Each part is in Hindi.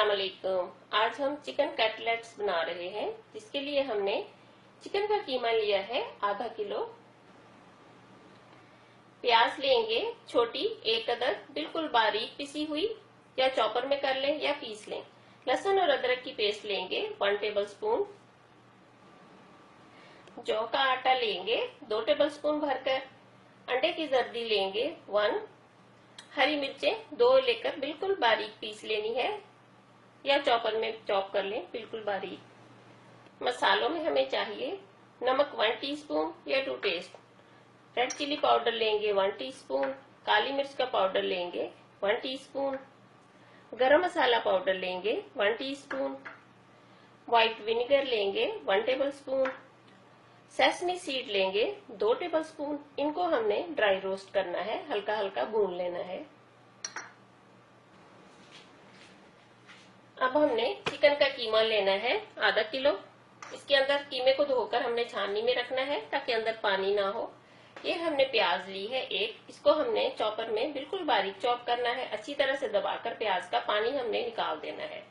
अस्सलाम वालेकुम। आज हम चिकन कटलेट्स बना रहे हैं, जिसके लिए हमने चिकन का कीमा लिया है आधा किलो। प्याज लेंगे छोटी एक अदद, बिल्कुल बारीक पिसी हुई, या चॉपर में कर लें या पीस लें। लहसुन और अदरक की पेस्ट लेंगे 1 टेबलस्पून। जौ का आटा लेंगे 2 टेबलस्पून भरकर। अंडे की जर्दी लेंगे 1। हरी मिर्चें 2 लेकर बिल्कुल बारीक पीस लेनी है, या चॉपर में चॉप कर लें बिल्कुल बारीक। मसालों में हमें चाहिए नमक 1 टीस्पून या to taste, red chilli powder लेंगे 1 टीस्पून, काली मिर्च का पाउडर लेंगे 1 टीस्पून, गरम मसाला पाउडर लेंगे 1 टीस्पून, व्हाइट विनेगर लेंगे 1 टेबलस्पून, सेसमी सीड लेंगे 2 टेबलस्पून। इनको हमने ड्राई रोस्ट करना है, हल्का हल्का भून लेना है। अब हमने चिकन का कीमा लेना है आधा किलो। इसके अंदर कीमे को धोकर हमने छाननी में रखना है ताकि अंदर पानी ना हो। ये हमने प्याज ली है एक, इसको हमने चॉपर में बिल्कुल बारीक चॉप करना है। अच्छी तरह से दबाकर प्याज का पानी हमने निकाल देना है।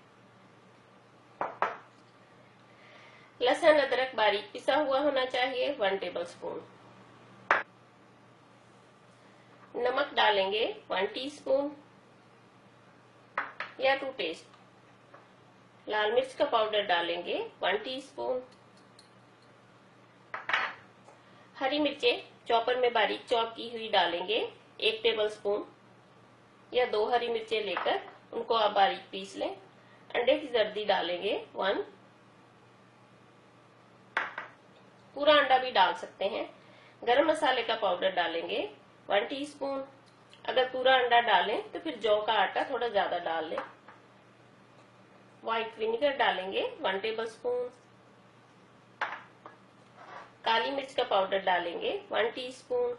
लहसुन अदरक बारीक पिसा हुआ होना चाहिए 1 टेबलस्पून। नमक डालेंगे 1 टीस्पून या टू टेस्ट। लाल मिर्च का पाउडर डालेंगे 1 टीस्पून। हरी मिर्चें चॉपर में बारीक चॉप की हुई डालेंगे 1 टेबलस्पून, या 2 हरी मिर्चें लेकर उनको आप बारीक पीस लें। अंडे की जर्दी डालेंगे 1। पूरा अंडा भी डाल सकते हैं। गरम मसाले का पाउडर डालेंगे 1 टीस्पून। अगर पूरा अंडा डालें तो फिर जौ का आटा थोड़ा ज्यादा डाल लें। व्हाइट विनेगर डालेंगे 1 टेबलस्पून। काली मिर्च का पाउडर डालेंगे 1 टीस्पून।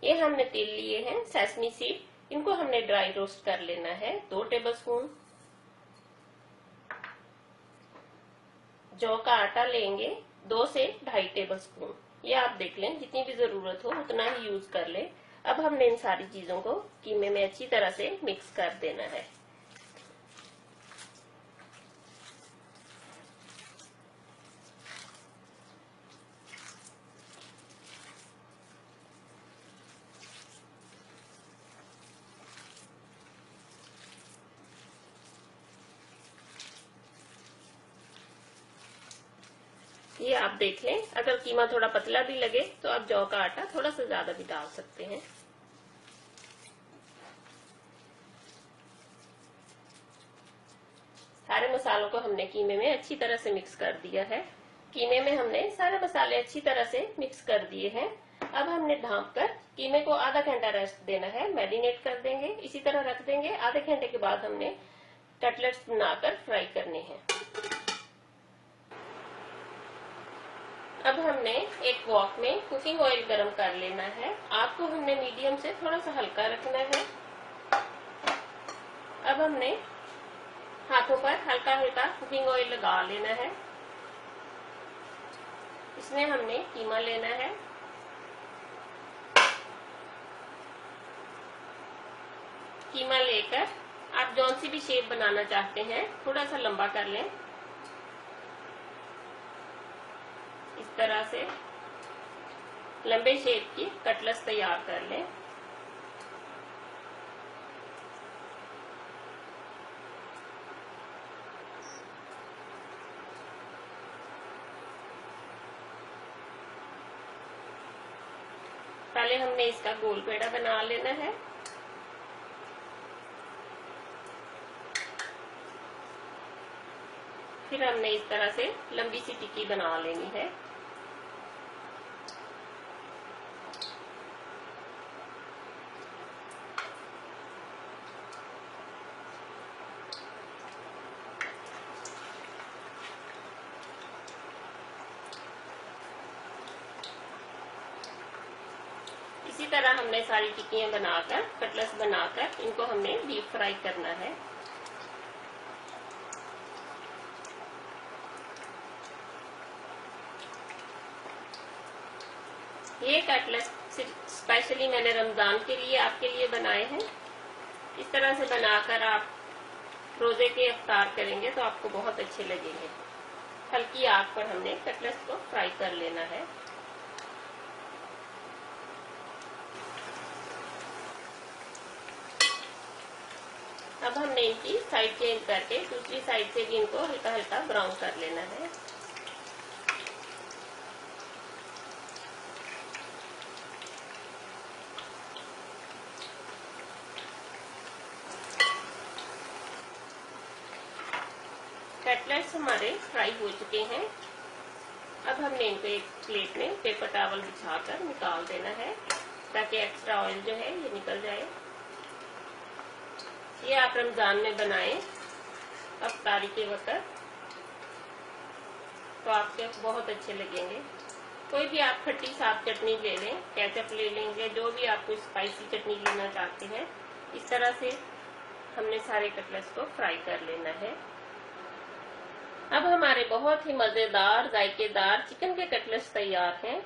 ये हमने तेल लिए हैं सेसमी सीड, इनको हमने ड्राई रोस्ट कर लेना है 2 टेबलस्पून। जौ का आटा लेंगे 2 से 2.5 टेबलस्पून। ये आप देख लें, जितनी भी जरूरत हो उतना ही यूज कर लें। अब हमने इन सारी चीजों को कीमे में अच्छी तरह से मिक्स कर देना है। ये आप देख लें, अगर कीमा थोड़ा पतला भी लगे तो आप जौ का आटा थोड़ा सा ज्यादा भी डाल सकते हैं। सारे मसालों को हमने कीमे में अच्छी तरह से मिक्स कर दिया है। कीमे में हमने सारे मसाले अच्छी तरह से मिक्स कर दिए हैं। अब हमने ढांपकर कीमे को आधा घंटा रेस्ट देना है, मैरिनेट कर देंगे। इसी तरह रख देंगे। आधे घंटे के बाद हमने कटलेट्स बनाकर फ्राई करने हैं। अब हमने एक वॉक में कुकिंग ऑयल गरम कर लेना है। आग को हमने मीडियम से थोड़ा सा हल्का रखना है। अब हमने हाथों पर हल्का हल्का कुकिंग ऑयल लगा लेना है। इसमें हमने कीमा लेना है। कीमा लेकर आप जौन सी भी शेप बनाना चाहते हैं थोड़ा सा लंबा कर लें। इस तरह से लंबे शेप की कटलेट्स तैयार कर लें। पहले हमने इसका गोल पेड़ा बना लेना है। फिर हमने इस तरह से लंबी सी टिक्की बना लेनी है। इसी तरह हमने सारी टिक्कियां बनाकर, कटलेट्स बनाकर इनको हमने डीप फ्राई करना है। ये कटलेट्स स्पेशली मैंने रमजान के लिए आपके लिए बनाए हैं। इस तरह से बनाकर आप रोजे के इफ्तार करेंगे तो आपको बहुत अच्छे लगेंगे। हल्की आग पर हमने कटलेट्स को फ्राई कर लेना है। अब हमने इनकी साइड चेंज करके दूसरी साइड से भी इनको हल्का हल्का ब्राउन कर लेना है। कटलेट्स हमारे फ्राई हो चुके हैं। अब हमने इनको एक प्लेट में पेपर टॉवल बिछाकर निकाल देना है ताकि एक्स्ट्रा ऑयल जो है ये निकल जाए। ये आप रमजान में बनाएं इफ्तारी के वक्त तो आपके बहुत अच्छे लगेंगे। कोई भी आप खट्टी साफ चटनी ले लें, केचप ले लेंगे, जो भी आप कोई स्पाइसी चटनी लेना चाहते हैं। इस तरह से हमने सारे कटलेट्स को फ्राई कर लेना है। अब हमारे बहुत ही मजेदार जायकेदार चिकन के कटलेट्स तैयार हैं।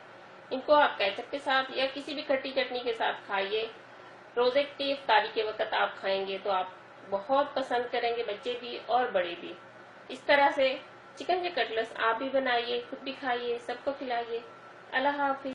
इनको आप केचप के साथ या किसी भी खट्टी चटनी के साथ खाइए। रोजे की इफ्तारी के वक्त आप खाएंगे तो आप बहुत पसंद करेंगे, बच्चे भी और बड़े भी। इस तरह से चिकन के कटलेट्स आप भी बनाइए, खुद भी खाइए, सबको खिलाइए। अल्लाह हाफिज।